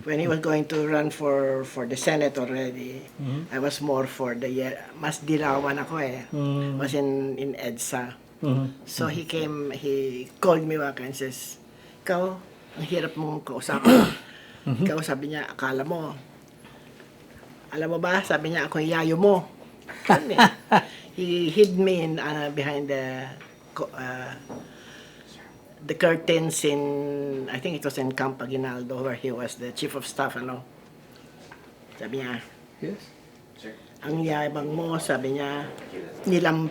When he was going to run for the Senate already, I was more for the mas dilawan ako eh. Was in EDSA. So he called me back and says, ikaw, ang hirap mong kausapin. Ikaw, sabi niya, akala mo, alam mo ba, sabi niya, ako yung yayo mo. Ganun eh. He hid me behind the curtains in, I think it was in Camp Aguinaldo, where he was the chief of staff, ano. Sabi niya, Yes. ang yabang mo, sabi niya,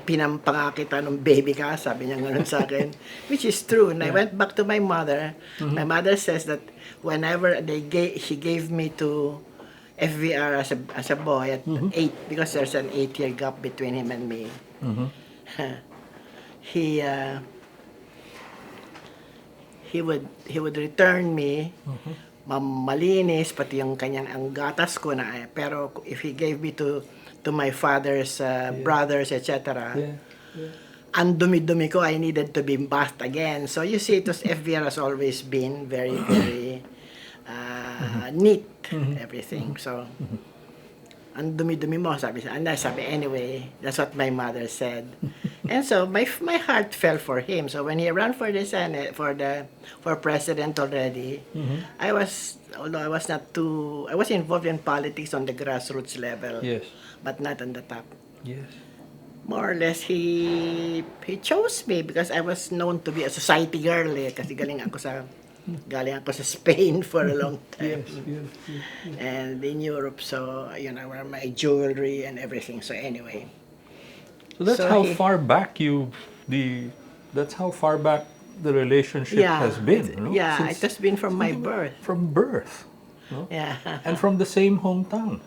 pinampanga kita nung baby ka, sabi niya gano'n sa akin. Which is true. And I went back to my mother. My mother says that whenever she gave me to FVR as a boy at 8, because there's an 8-year gap between him and me, he would return me malinis, pati yung kanyang ang gatas ko na pero if he gave me to my father's brothers, etc., ang dumi-dumi ko, I needed to be bathed again. So you see, it was FVR has always been very, very neat, everything. So ang dumi-dumi mo, sabi anyway, that's what my mother said. And so my heart fell for him. So when he ran for the Senate, for president already, although I was involved in politics on the grassroots level, Yes. but not on the top. Yes. More or less, he chose me because I was known to be a society girl eh, kasi galing ako sa Spain for a long time. Yes. And in Europe, so where my jewelry and everything. So anyway, So that's how far back that's how far back the relationship has been, no? Yeah, Since it has been from my birth. From birth, no? Yeah, And from the same hometown.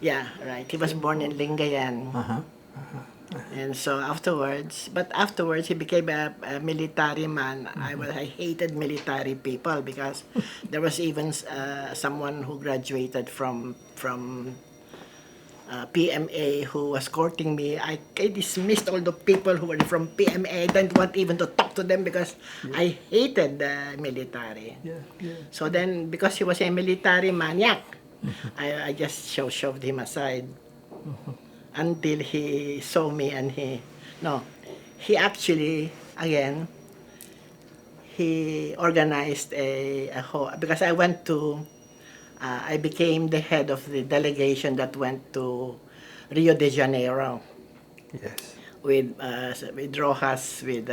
yeah, right. He was born in Lingayen. And so afterwards he became a military man. I hated military people because there was even someone who graduated from PMA who was courting me. I dismissed all the people who were from PMA. I didn't want even to talk to them because I hated the military. Yeah. So then, because he was a military maniac, I just shoved him aside until he saw me and he actually, again, he organized because I became the head of the delegation that went to Rio de Janeiro. Yes. With Rojas, with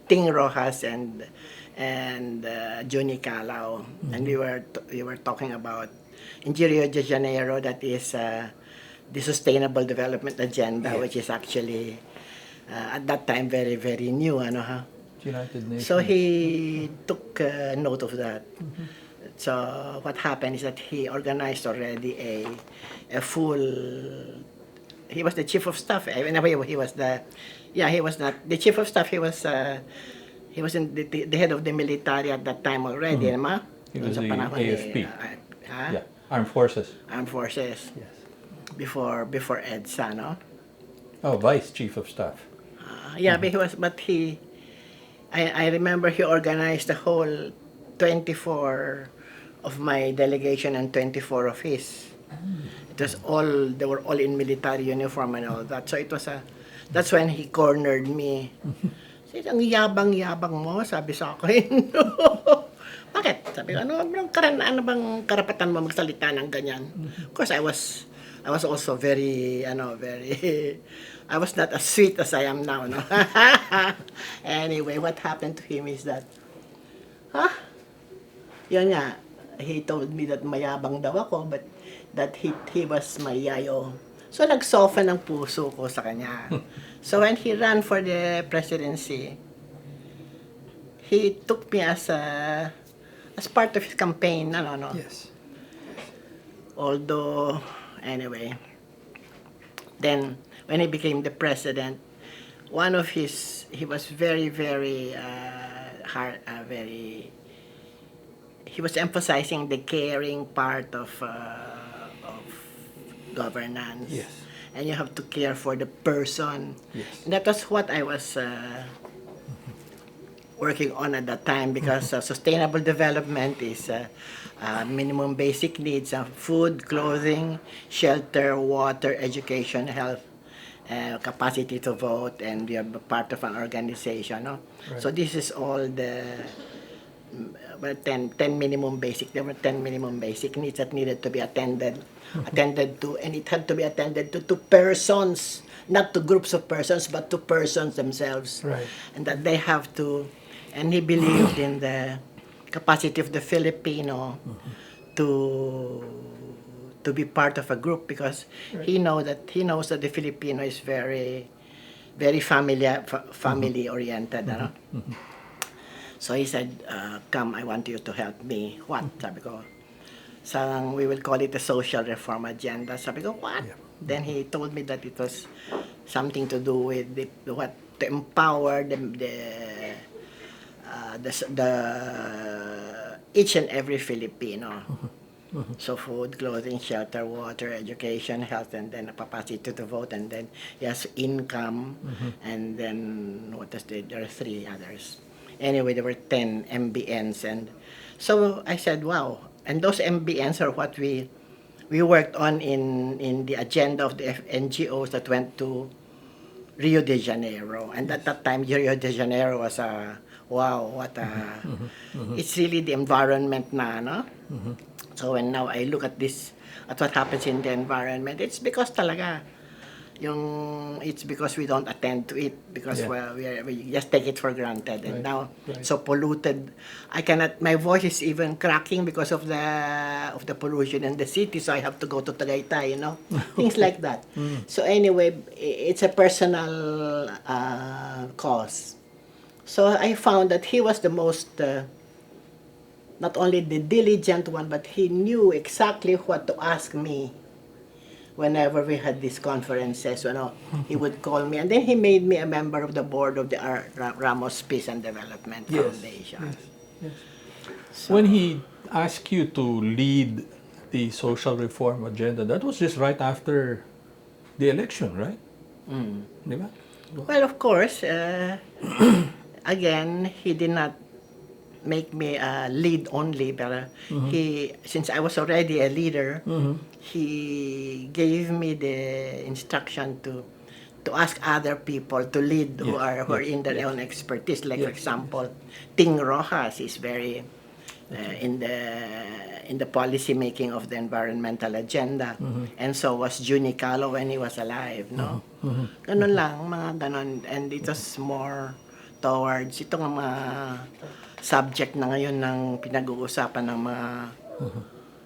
Ting Rojas and Johnny Calao, and we were talking about in Rio de Janeiro, that is the Sustainable Development Agenda, which is actually at that time very, very new, United Nations. So he took note of that. So what happened is that he organized already a full. He was the chief of staff. He was he was not the chief of staff. He was the head of the military at that time already, He was the AFP. Yeah, Armed Forces. Armed Forces. Yes. Before EDSA, no? Oh, Vice Chief of Staff. But I remember he organized the whole 24 of my delegation and 24 of his. It was they were all in military uniform and all that. So it was that's when he cornered me. Sabi, ang yabang-yabang mo, sabi sa akin. Bakit? Sabi ko, ano bang karapatan mo magsalita ng ganyan? Of course, I was also very, I was not as sweet as I am now, no? Anyway, what happened to him is that, yun nga, he told me that mayabang daw ako, but that he was my yayo. So, nag-soften ang puso ko sa kanya. So, when he ran for the presidency, he took me as part of his campaign, no? Yes. Although, anyway, then when he became the president, he was very, very he was emphasizing the caring part of governance. Yes. And you have to care for the person. Yes. And that was what I was working on at that time, because sustainable development is minimum basic needs of food, clothing, shelter, water, education, health, capacity to vote, and we are part of an organization. No? Right. So this is all the 10 minimum basic. There were 10 minimum basic needs that needed to be attended to, and it had to be attended to persons, not to groups of persons, but to persons themselves. Right. And that they have to, and he believed in the capacity of the Filipino to be part of a group, because he knows that the Filipino is very family oriented. Ano? So he said, come, I want you to help me. What? Sabi ko, we will call it a social reform agenda. Sabi ko, what? Yeah. Then he told me that it was something to do with to empower each and every Filipino. So food, clothing, shelter, water, education, health, and then a capacity to vote, and then yes, income, and then there are 3 others. Anyway, there were 10 MBNs, and so I said, wow. And those MBNs are what we worked on in the agenda of the NGOs that went to Rio de Janeiro. And at that time, Rio de Janeiro was wow, what a, it's really the environment na, no? So when now I look at what happens in the environment, it's because talaga, it's because we don't attend to it, because we just take it for granted, and now it's so polluted. My voice is even cracking because of the pollution in the city, so I have to go to Tagaytay, things like that. So anyway, it's a personal cause. So I found that he was the most, not only the diligent one, but he knew exactly what to ask me whenever we had these conferences. He would call me, and then he made me a member of the board of the Ramos Peace and Development Foundation. Yes. So, when he asked you to lead the social reform agenda, that was just right after the election, right? Diba? Well, of course, again, he did not make me lead only, but since I was already a leader, he gave me the instruction to ask other people to lead who are in their own expertise. Like for example, Ting Rojas is very in the policy making of the environmental agenda, and so was Juni Calo when he was alive. No, ganun lang, mga ganun, and it was more towards itong mga subject na ngayon ng pinag-uusapan ng mga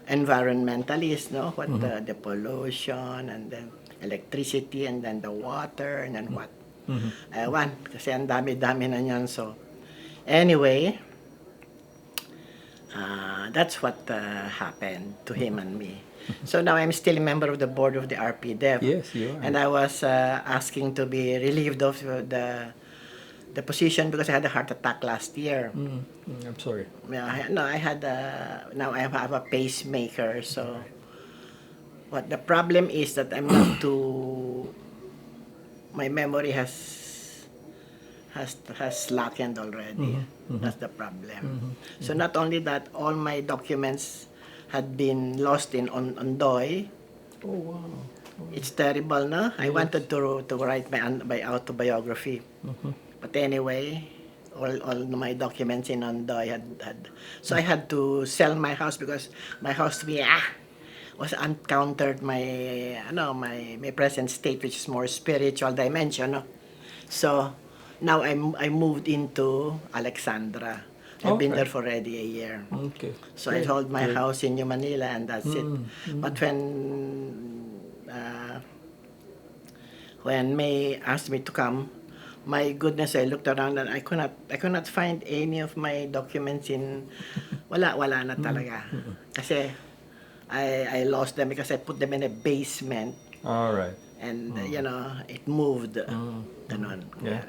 environmentalists, no? What the pollution, and then electricity, and then the water, and then what. Ewan, kasi ang dami-dami na yan. So, anyway, that's what happened to him and me. So now I'm still a member of the board of the RPDEF. Yes, you are. And I was asking to be relieved of the position because I had a heart attack last year. I'm sorry. No, I had now I have a pacemaker. So, what the problem is that I'm not too. My memory has slackened already. That's the problem. So not only that, all my documents had been lost in Ondoy. Oh wow. It's terrible, no? I wanted to write my autobiography. But anyway, all my documents in Ondoy had so I had to sell my house because my house was encountered my present state, which is more spiritual dimension. No? So now I moved into Alexandra. I've been there for already a year. Okay. So I sold my house in New Manila, and that's it. But when May asked me to come, my goodness, I looked around and I could not find any of my documents in. Wala na talaga. Kasi I lost them because I put them in a basement. All right. And it moved. Ganon. Yeah.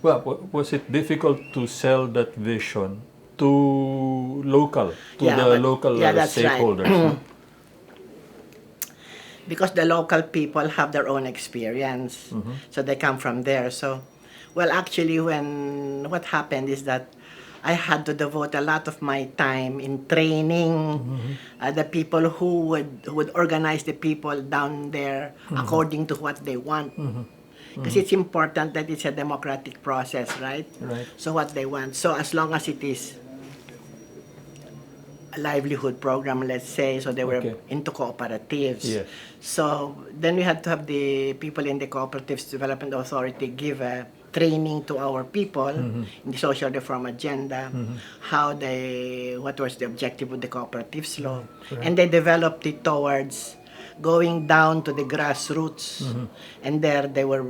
Well, was it difficult to sell that vision to the local stakeholders? Right. Because the local people have their own experience, so they come from there. So, well, actually, what happened is that I had to devote a lot of my time in training the people who would organize the people down there according to what they want. Because it's important that it's a democratic process, right? Right. So what they want. So as long as it is a livelihood program, let's say, so they were Okay. into cooperatives. Yes. So then we had to have the people in the Cooperatives Development Authority give a training to our people in the social reform agenda, what was the objective of the cooperatives law, and they developed it towards going down to the grassroots, and there they were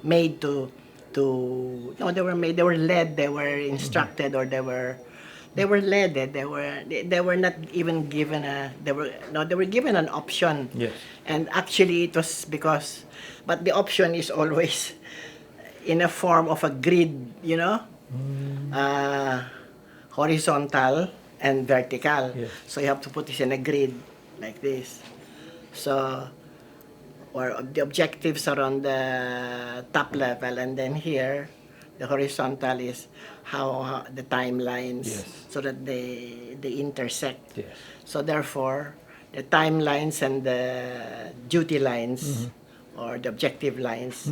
made to no, they were led, they were instructed, or they were led. They were not even given they were given an option. Yes. And actually it was because, but the option is always in a form of a grid, horizontal and vertical. Yes. So you have to put this in a grid like this. So, or the objectives are on the top level, and then here, the horizontal is how the timelines, Yes. so that they intersect. Yes. So therefore, the timelines and the duty lines or the objective lines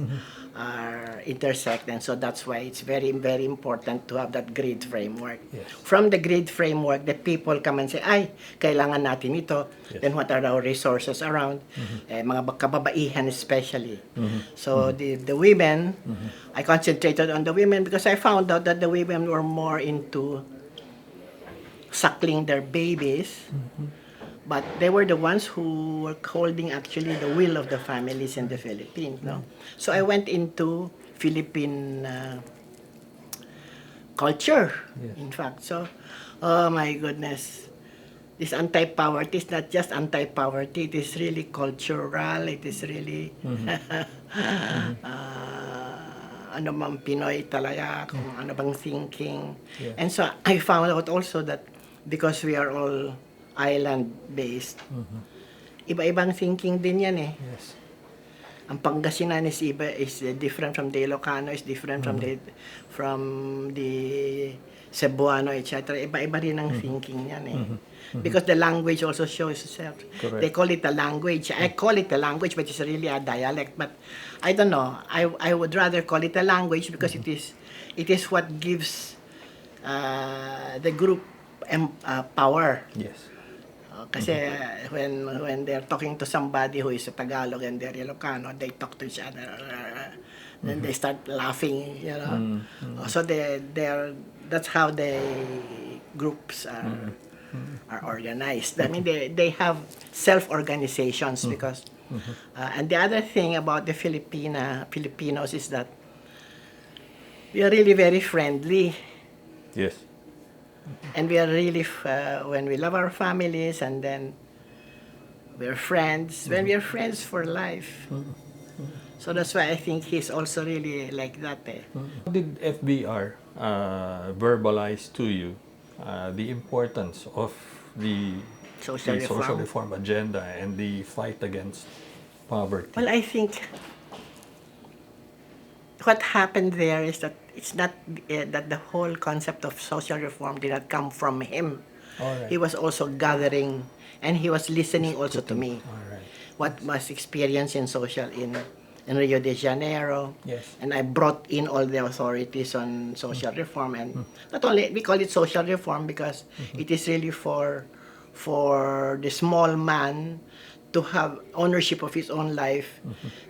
are intersect, and so that's why it's very, very important to have that grid framework. Yes. From the grid framework, the people come and say, ay, kailangan natin ito. Yes. Then what are our resources around? Mga kababaihan especially. So the women, I concentrated on the women because I found out that the women were more into suckling their babies, but they were the ones who were holding actually the will of the families in the Philippines. No? So I went into Philippine culture, Yes. in fact. So, oh my goodness, this anti-poverty is not just anti-poverty, it is really cultural, it is really ano bang Pinoy talaga, kung ano bang thinking. Yes. And so I found out also that because we are all island-based, iba-ibang thinking din yan eh. Yes. Ang Pangasinan is different from the Ilocano, is different from the Cebuano, etc. Iba-iba rin ang thinking yan eh. Because the language also shows itself. Correct. They call it a language. I call it a language, but it's really a dialect. But I don't know. I would rather call it a language because it is what gives the group power. Yes. Kasi when they're talking to somebody who is a Tagalog and they're Ilocano, they talk to each other. Then they start laughing, So that's how the groups are organized. I mean, they have self-organizations because, and the other thing about the Filipinos is that we are really very friendly. Yes. And we are really, when we love our families, and then we're friends, when we are friends for life. So that's why I think he's also really like that. Did FVR verbalize to you the importance of the Social social reform. reform agenda and the fight against poverty? Well, I think what happened there is that it's not that the whole concept of social reform did not come from him. All right. He was also gathering, and he was listening also to me. All right. What was experienced in social in Rio de Janeiro. Yes. And I brought in all the authorities on social reform, and not only we call it social reform because it is really for the small man to have ownership of his own life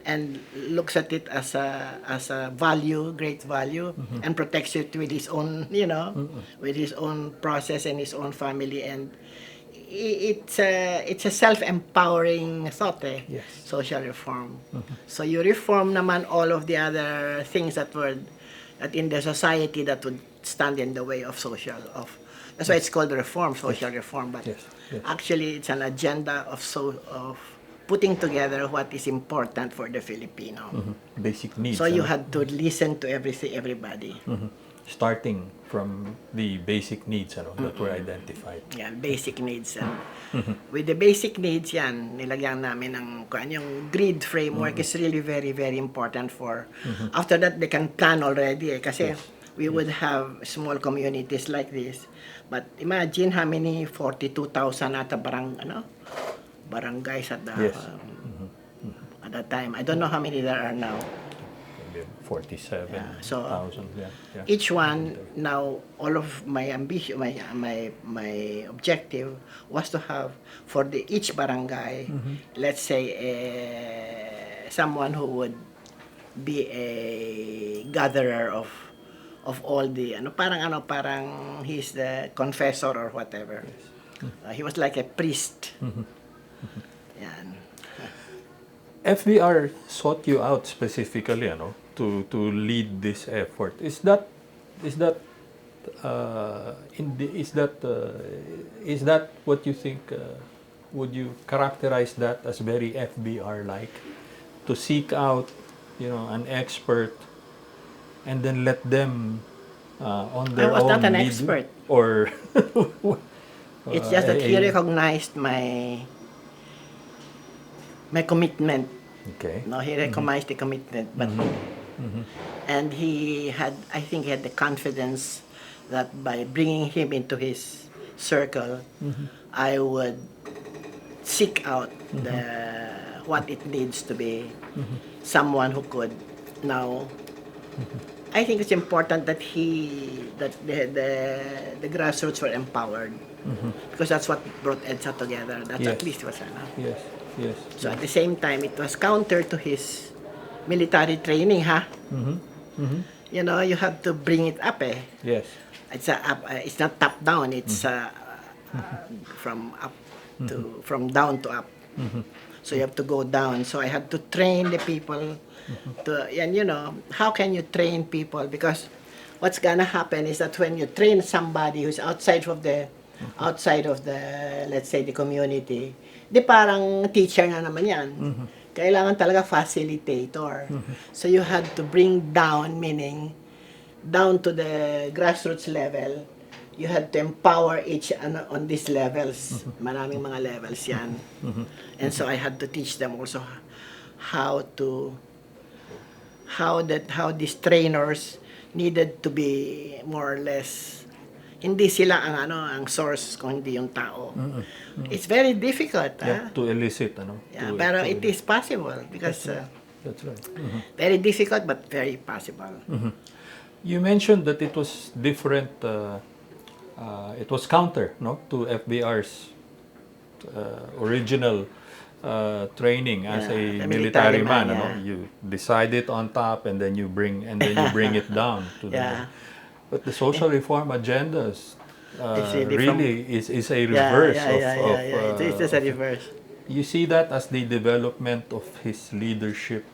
and looks at it as a value, great value, and protects it with his own, with his own process and his own family, and it's a self-empowering thought, Yes. social reform. So you reform naman all of the other things that in the society that would stand in the way of that's why it's called reform, social reform. But Yes. Yes. actually, it's an agenda of putting together what is important for the Filipino. Basic needs. So you ano? had to listen to everybody. Starting from the basic needs that were identified. Yan, basic needs. With the basic needs yan, nilagyan namin yung grid framework is really very, very important for, after that, they can plan already kasi we would have small communities like this. But imagine how many 42,000 at the barangays at the Yes. at that time. I don't know how many there are now. Maybe 47,000. Yeah, so Yeah. Yeah. each one now, all of my ambition, my objective was to have for each barangay, let's say someone who would be a gatherer of all the parang he's the confessor or whatever. He was like a priest. Yan. FVR sought you out specifically, to lead this effort. Is that is that what you think? Would you characterize that as very FVR like, to seek out, an expert, and then let them on their I was own not an lead you? expert. Or It's just that he recognized my commitment. Okay. No, he recognized the commitment, but and I think he had the confidence that by bringing him into his circle, I would seek out what it needs to be someone who could now. I think it's important that the grassroots were empowered because that's what brought EDSA together. That's Yes. at least was Yes. Yes. So at the same time, it was counter to his military training, ha? You have to bring it up, eh? Yes. It's it's not top down. It's from down to up. So you have to go down. So I had to train the people and how can you train people? Because what's gonna happen is that when you train somebody who's outside of the let's say the community, di parang teacher na naman yan. Kailangan talaga facilitator. So you had to bring down, meaning down to the grassroots level. You had to empower each on these levels. Maraming mga levels yan. And so I had to teach them also how these trainers needed to be more or less, hindi sila ang source kung hindi yung tao. It's very difficult. Yeah, to elicit, Yeah, pero it is possible because That's right. very difficult but very possible. You mentioned that it was different. It was counter, to FBR's original training as Yeah, a the military military man. man, yeah. You decide it on top, and then you bring it down to Yeah. But the social reform agendas It's really from- really is a reverse of. It's just a reverse. You see that as the development of his leadership.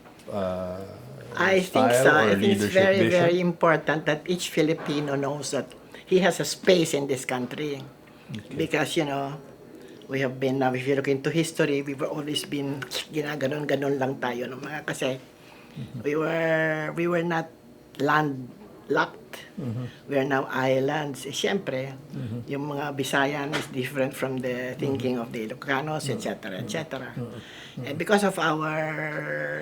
I think style so. or I think it's leadership very, vision? very important that each Filipino knows that he has a space in this country. Because, we have been, if you look into history, we've always been ginaganon-ganon lang tayo ng mga kasi we were not landlocked. We are now islands. Siyempre, yung mga Bisayan is different from the thinking of the Ilocanos, etc., etc. And because of our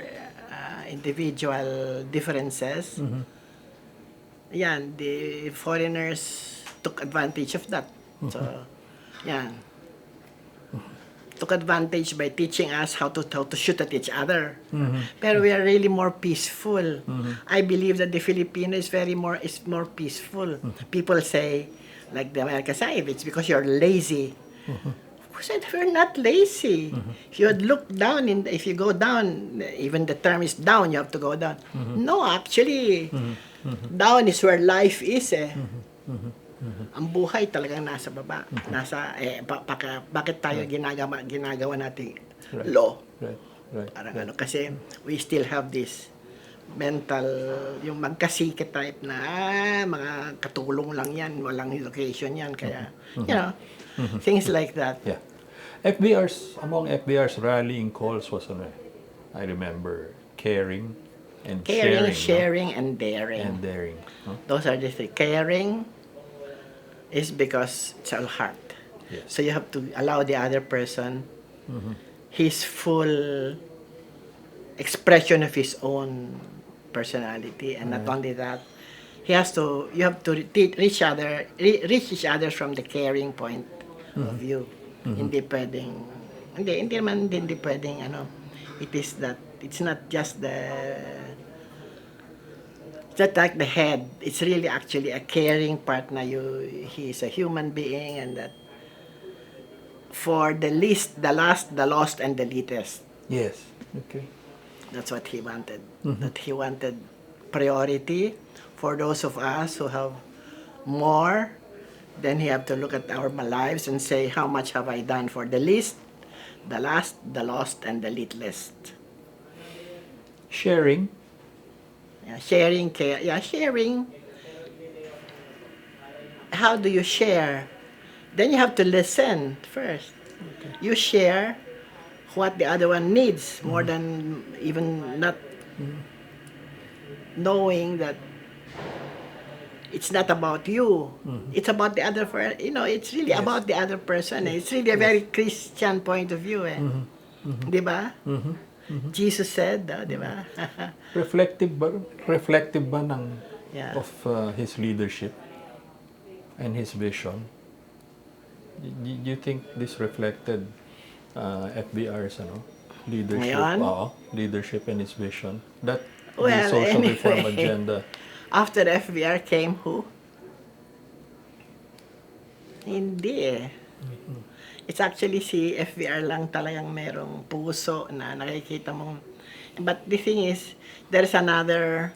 individual differences, yan, the foreigners took advantage of that. So, yan. Took advantage by teaching us how to shoot at each other. Pero we are really more peaceful. I believe that the Filipino is more peaceful. People say, like the Americans say, it's because you're lazy. Who said we're not lazy? If you had looked down, if you go down, even the term is down, you have to go down. No, actually, down is where life is, eh. Ang buhay talagang nasa baba. Nasa, bakit tayo ginagawa nating law? Right. Parang kasi we still have this mental, yung magkasikit type na, mga katulong lang yan, walang location yan, kaya, things like that. Yeah. Among FBR's rallying calls was, I remember, caring and Sharing, and daring. And daring. Those are the three. Caring is because it's all heart. Yes. So you have to allow the other person his full expression of his own personality, and not only that, you have to reach each other from the caring point of view. Hindi pwedeng, hindi pwedeng, it's not just it's not like the head. It's really actually a caring partner. He's a human being, and that for the least, the last, the lost, and the latest. Yes. Okay. That's what he wanted. That he wanted priority for those of us who have more. Then he have to look at our lives and say, how much have I done for the least, the last, the lost, and the littlest. Sharing. Yeah, sharing care. Yeah, sharing. How do you share? Then you have to listen first. Okay. You share what the other one needs more than even not knowing that it's not about you. It's about the other person. It's really about the other person. It's really a very Christian point of view. Di ba? Jesus said, di ba? Reflective ba ng Yeah. of his leadership and his vision? Do you think this reflected FBR's leadership? Ngayon? Leadership and his vision. That the Well, social reform anyway. agenda. After the FVR came who? Hindi eh. It's actually si FVR lang talagang merong puso na nakikita mong. But the thing is, there's another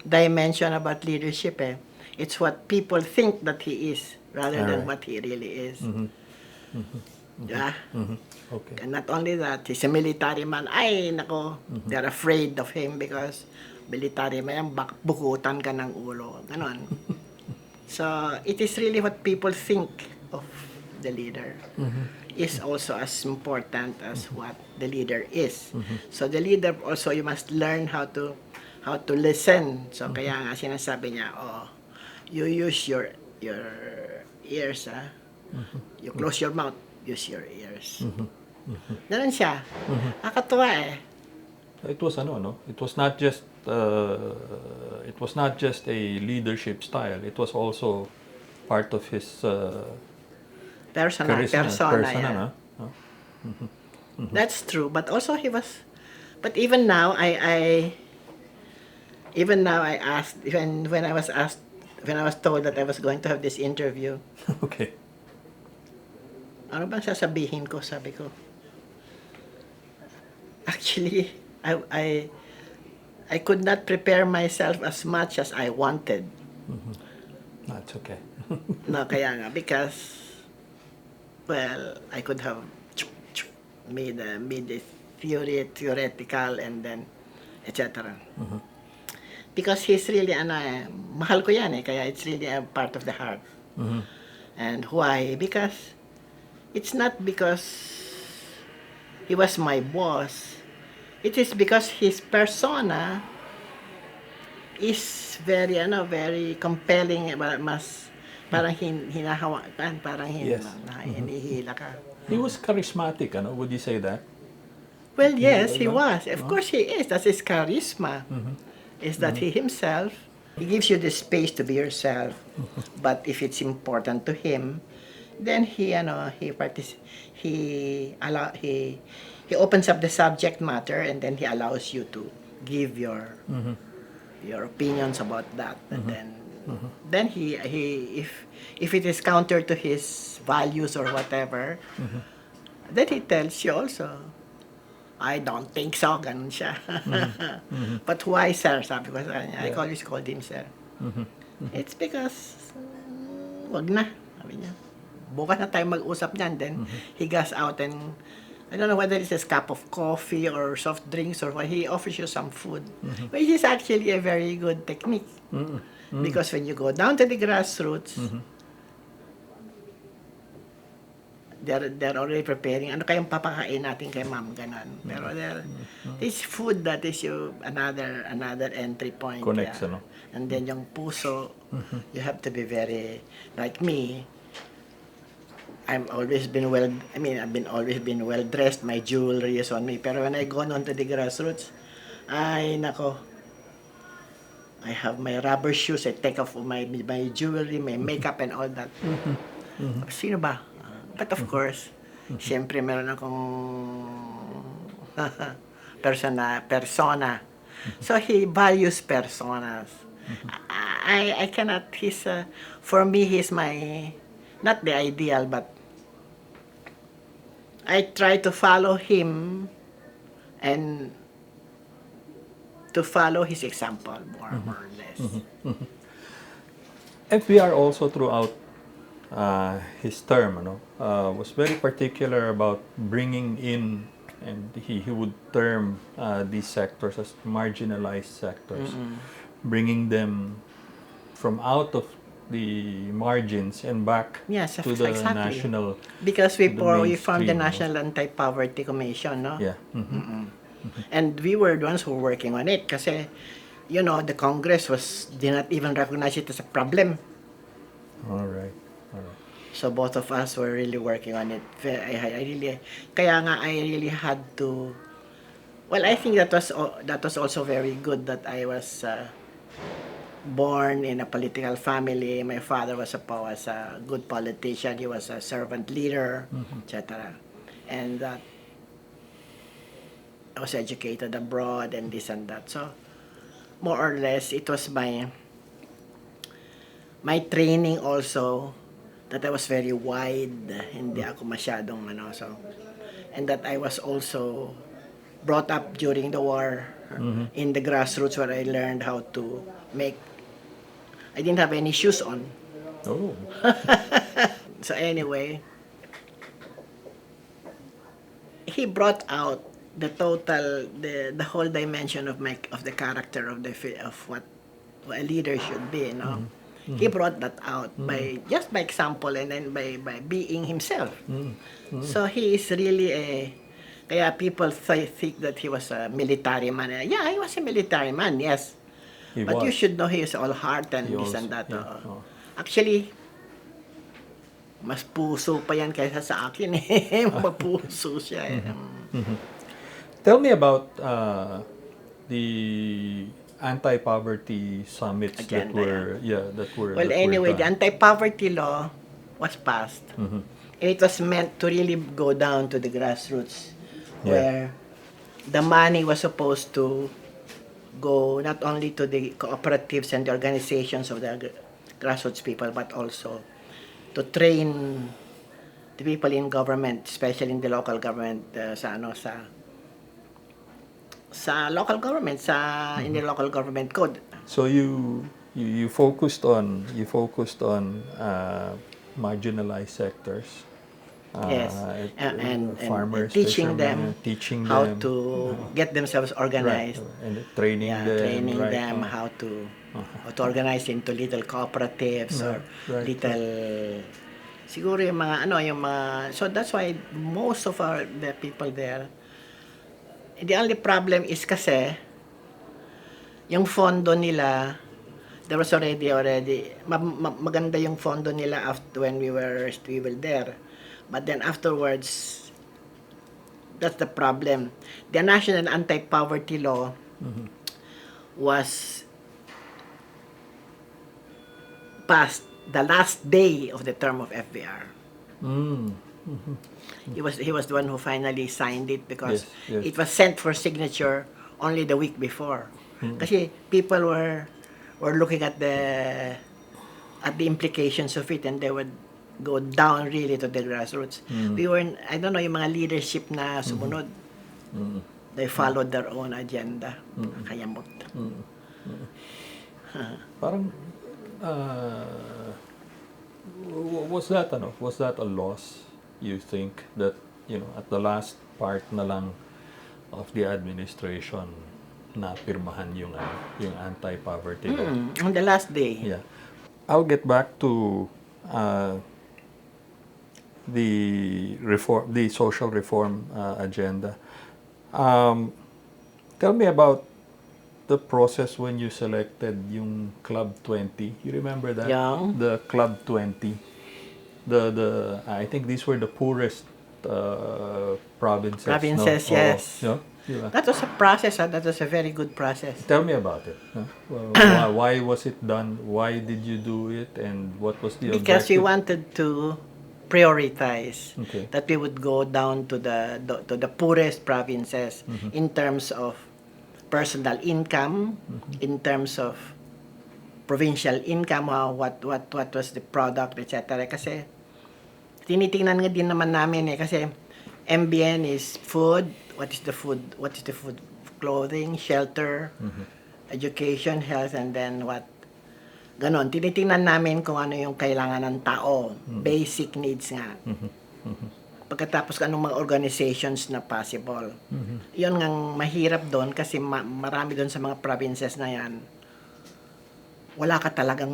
dimension about leadership eh. It's what people think that he is rather than what he really is. Yeah. Okay. And not only that, he's a military man. Ay, nako, they're afraid of him because military man, bukutan ka ng ulo. Ganon. So, it is really what people think of the leader is also as important as what the leader is. So, the leader also, you must learn how to listen. So, kaya nga sinasabi niya, you use your ears, You close your mouth, use your ears. Ganon siya. Nakakatuwa eh. It was It was not just a leadership style. It was also part of his Persona, persona, yeah. no? That's true, but also but even now I asked when I was told that I was going to have this interview. Okay. Ano bang sasabihin ko? Sabi ko. Actually, I could not prepare myself as much as I wanted. That's okay. No, kaya nga because I could have made the theoretical and then etc. Because he's really mahal ko yan eh, kaya it's really a part of the heart. And why? Because it's not because he was my boss. It is because his persona is very compelling, parang hinahawakan, parang Yes. hinihila ka. He was charismatic, would you say that? Well, yes, he was. Of course he is. That's his charisma. Is that he himself, he gives you the space to be yourself. But if it's important to him, then he opens up the subject matter and then he allows you to give your opinions about that. And then he if it is counter to his values or whatever, then he tells you also, I don't think so, ganun siya. But why, sir? Sabi ko sa kanya. I always called him sir. It's because, wag na, sabi niya. Bukas na tayo mag-usap niyan. Then, he goes out and, I don't know whether it's a cup of coffee or soft drinks or what, he offers you some food. Which is actually a very good technique. Because when you go down to the grassroots, they're already preparing ano kayong papakain natin kay ma'am, ganon. Pero this food that is another entry point. Connects, And then yung puso, you have to be very, like me, I've always been well dressed, my jewelry is on me. Pero when I go on to the grassroots, ay nako, I have my rubber shoes, I take off my jewelry, my makeup and all that. Sino ba? But of course, siyempre meron akong persona. So he values personas. I cannot, for me, he's my, not the ideal, but I try to follow him and to follow his example, more or less. FVR also throughout his term, was very particular about bringing in, and he would term these sectors as marginalized sectors, bringing them from out of the margins and back Yes, to the exactly. national, Because to the we formed the mainstream, no? National Anti-Poverty Commission, no? Yeah. And we were the ones who were working on it kasi, the Congress did not even recognize it as a problem. All right. All right. So both of us were really working on it. Kaya nga I really had to, well, I think that was also very good that I was born in a political family. My father was a good politician. He was a servant leader, etc. And that I was educated abroad and this and that. So more or less, it was my training also that I was very wide. Hindi ako masyadong so, and that I was also brought up during the war in the grassroots where I learned how to make. I didn't have any shoes on. Oh. So anyway, he brought out the whole dimension of the character of what a leader should be, He brought that out by example and then by being himself. So he is really kaya people think that he was a military man. Yeah, he was a military man, yes. But you should know he is all heart and this and that. Yeah. Actually, mas puso pa yan kaysa sa akin Mapuso siya Tell me about the anti-poverty summits that were Well, anyway, the anti-poverty law was passed. And it was meant to really go down to the grassroots where the money was supposed to go not only to the cooperatives and the organizations of the grassroots people, but also to train the people in government, especially in the local government, sa local government, in the local government code. So you focused on marginalized sectors. Yes, and farmers, teaching them how to get themselves organized. Right. And training them how to organize into little cooperatives or little siguro yung mga so that's why most of the people there, the only problem is kasi yung fondo nila, there was already maganda yung fondo nila after when we were there. But then afterwards, that's the problem. The National Anti-Poverty Law was passed the last day of the term of FVR. He was the one who finally signed it because it was sent for signature only the week before. Kasi people were looking at the implications of it and they would go down really to the grassroots. I don't know, yung mga leadership na sumunod, they followed their own agenda. Kayamot. Parang, was that a loss, you think, that, at the last part na lang of the administration na pirmahan yung anti-poverty law? On the last day. Yeah. I'll get back to the social reform agenda. Tell me about the process when you selected yung Club 20. You remember that? Yeah. The Club 20. I think these were the poorest provinces. Provinces, no? yes. No? Di ba? That was a process. That was a very good process. Tell me about it. Huh? Well, why was it done? Why did you do it? And what was the Because we objective? wanted to prioritize Okay. that we would go down to the poorest provinces in terms of personal income, in terms of provincial income, what was the product, etc. Kasi tinitingnan nga din naman namin kasi MBN is food. What is the food? What is the food? Clothing, shelter, education, health, and then what? Ganon. Tinitingnan namin kung ano yung kailangan ng tao. Basic needs nga. Pagkatapos anong mga organizations na possible. Yun nga mahirap doon kasi marami doon sa mga provinces na yan. Wala ka talagang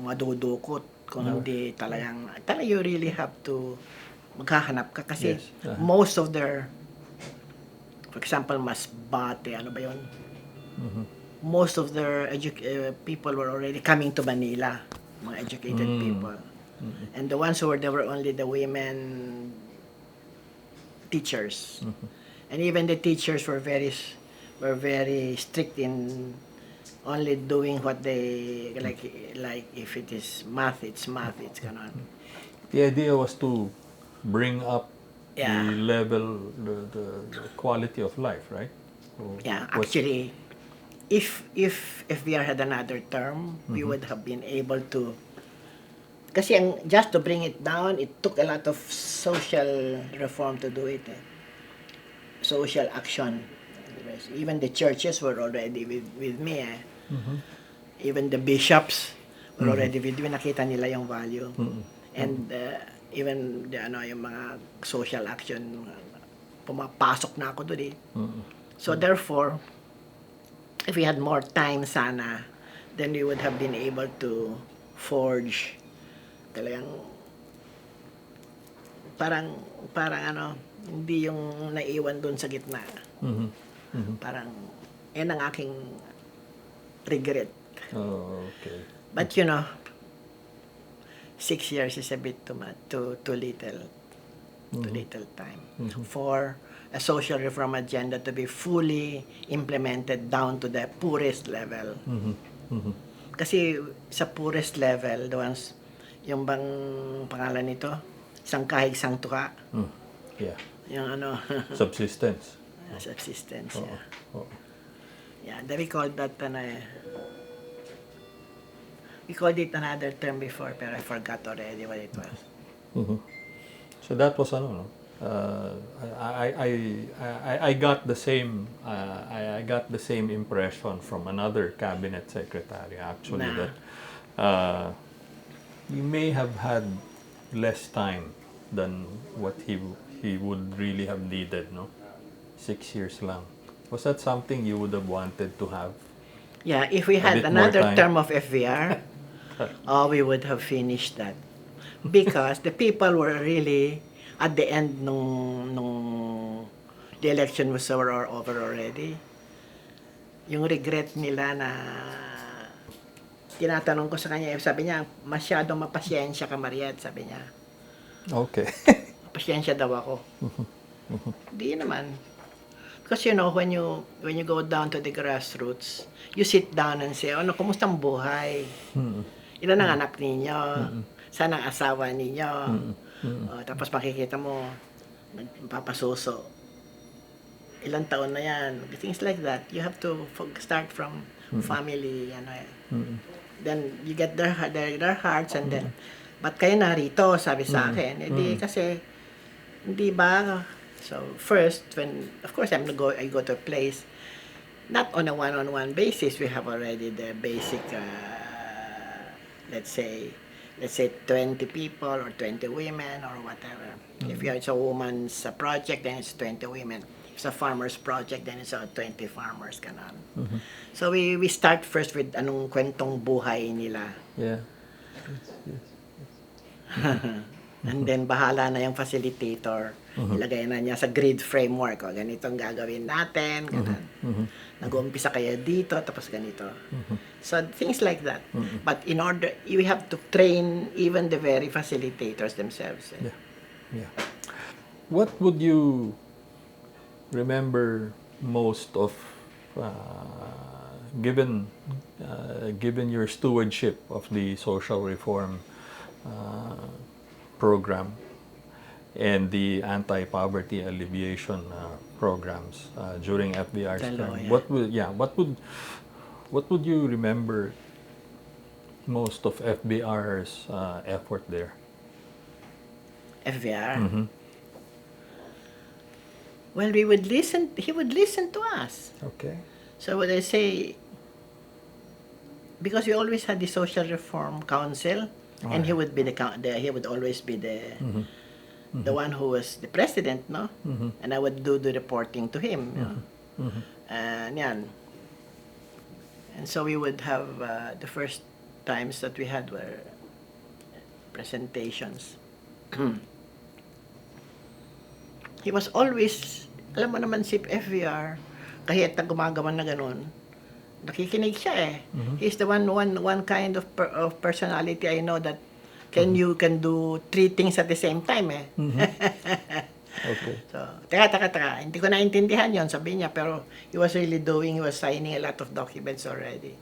madudukot kung hindi talagang you really have to maghahanap ka kasi Yes. most of their, for example, Masbate, ano ba yun? Most of their people were already coming to Manila, mga educated people. And the ones who were there were only the women teachers. And even the teachers were very strict in only doing what they like if it is math, it's ganon. The idea was to bring up Yeah. the level, the quality of life, right? So Yeah, was- actually, if FVR had another term, we would have been able to. Kasi just to bring it down, it took a lot of social reform to do it. Social action. Even the churches were already with me. Even the bishops were already with me. Nakita nila yung value. And even yung mga social action, pumapasok na ako doon So therefore, if we had more time sana, then we would have been able to forge talagang parang hindi yung naiwan doon sa gitna. Parang yan ang aking regret. Oh, okay. But 6 years is a bit too much, too little time for a social reform agenda to be fully implemented down to the poorest level. Kasi sa poorest level, the ones, yung bang pangalan nito, isang kahig, isang tuka. Yeah. Yung Subsistence. subsistence. Oo. Yeah. Oo. Yeah, we called that we called it another term before, pero I forgot already what it was. So that was I got the same I got the same impression from another cabinet secretary actually Nah. that he may have had less time than what he would really have needed, no? 6 years lang. Was that something you would have wanted to have? Yeah, if we had bit more another time. term of FVR, we would have finished that. Because the people were really, at the end nung the election was over already, yung regret nila na tinatanong ko sa kanya, sabi niya, masyadong mapasyensya ka, Mariette, sabi niya. Okay. Pasyensya daw ako. Di naman. Because when you go down to the grassroots, you sit down and say, kumustang buhay? Ilan ang anak ninyo? Saan ang asawa ninyo? Tapos makikita mo, nagpapasuso. Ilang taon na yan? Things like that. You have to start from family. Then you get their hearts and then, ba't kayo narito? Sabi sa akin. Kasi, hindi ba? So first, of course, I go to a place, not on a one-on-one basis. We have already the basic, let's say 20 people or 20 women or whatever. If it's a woman's project, then it's 20 women. If it's a farmer's project, then it's 20 farmers. Ganon. So we start first with anong kwentong buhay nila. Yeah. And then bahala na yung facilitator. Ilagay na niya sa grid framework. Ganitong gagawin natin. Nag-uumpisa kayo dito, tapos ganito. So things like that. But in order, you have to train even the very facilitators themselves. Yeah. What would you remember most of, given given your stewardship of the social reform program and the anti-poverty alleviation programs during FVR's Dalawa, term, yeah. what would you remember most of FVR's effort there? FVR. Mm-hmm. Well, he would listen to us. Okay. So what I say, because we always had the social reform council, and he would be he would always be the one who was the president, no? And I would do the reporting to him, you know. And yan. And so we would have the first times that we had were presentations. He was always, alam mo naman si FVR, kahit na gumagawa na ganun, nakikinig siya eh. He's the one kind of personality I know that you can do three things at the same time eh. Okay. So, teka, hindi ko naintindihan yon, sabi niya, pero he was signing a lot of documents already.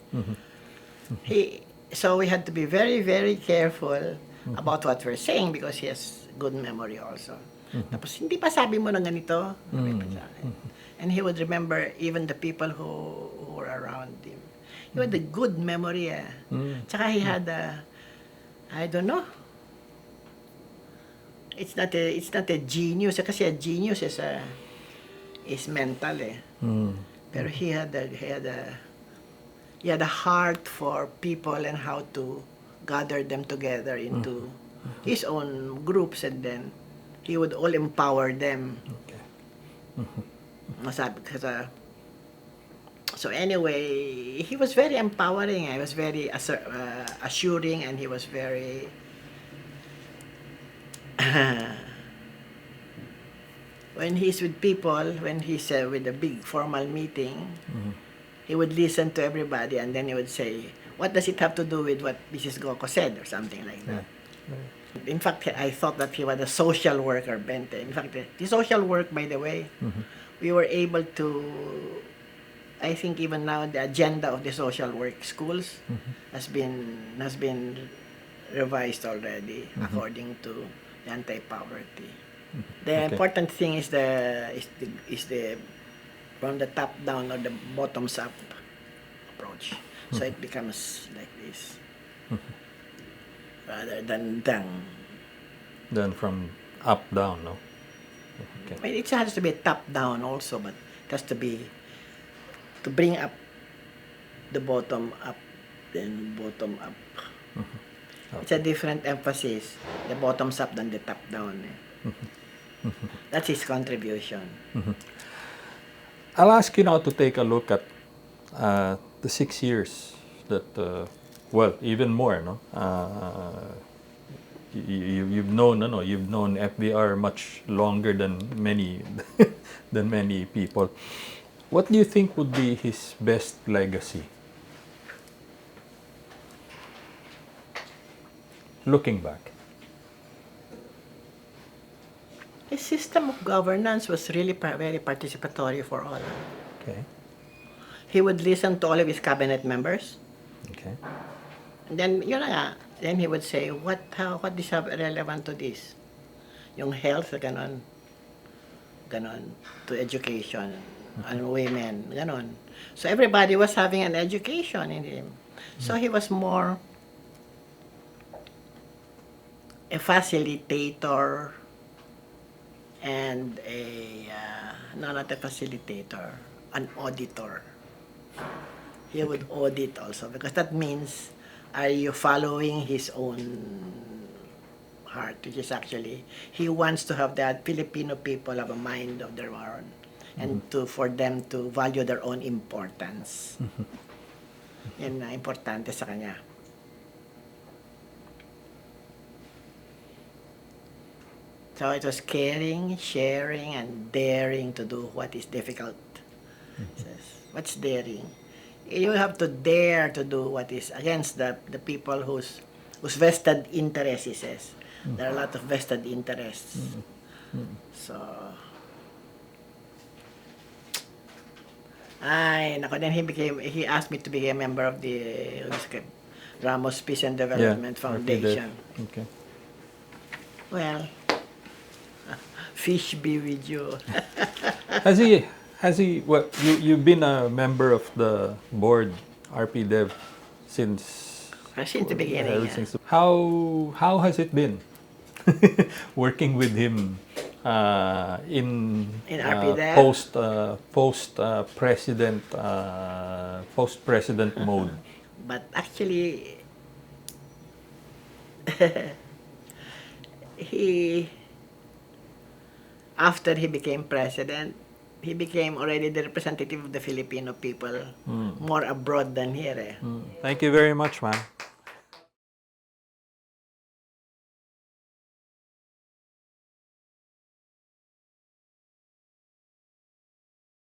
So we had to be very, very careful about what we're saying because he has good memory also. Tapos, hindi pa sabi mo ng ganito? Sabi pa sa akin. And he would remember even the people who were around him. He had a good memory eh. Tsaka he had I don't know. It's not a genius kasi a genius is mental eh. Pero he had a heart for people and how to gather them together into his own groups, and then he would all empower them. Okay. So anyway, he was very empowering. He was very assuring, and he was very when he's with people, when he's with a big formal meeting, he would listen to everybody, and then he would say, "What does it have to do with what Mrs. Goko said?" or something like that. In fact, I thought that he was a social worker, Bente. In fact, the social work, by the way, we were able to, I think even now, the agenda of the social work schools has been revised already according to the anti-poverty. The important thing is the from the top down or the bottoms up approach. So it becomes like this. Rather than from up down, no? Okay. I mean, it has to be top down also, but it has to be to bring up the bottom up, then bottom up. It's a different emphasis, the bottoms up than the top down. That's his contribution. I'll ask you now to take a look at the 6 years that, well, even more, no? You've known FVR much longer than many than many people. What do you think would be his best legacy? Looking back. His system of governance was really very participatory for all. Okay. He would listen to all of his cabinet members. Okay. And then, yun na nga, then he would say, what is relevant to this? Yung health, ganon, to education, and women, ganon. So everybody was having an education in him. So he was more a facilitator and not a facilitator, an auditor. He would audit also, because that means, are you following his own heart, which is actually, he wants to have that Filipino people have a mind of their own, and for them to value their own importance. Yan na importante sa kanya. So it was caring, sharing, and daring to do what is difficult. What's daring? You have to dare to do what is against the people whose vested interests, he says. There are a lot of vested interests. So, Ay, nako, then he asked me to be a member of the Ramos Peace and Development Foundation. Okay. Well, fish be with you. Has he, well, you've been a member of the board, RPDev, since Since the beginning, yeah. How has it been working with him in RPDev? post president mode? But actually, he, after he became president, he became already the representative of the Filipino people, more abroad than here. Thank you very much, ma'am.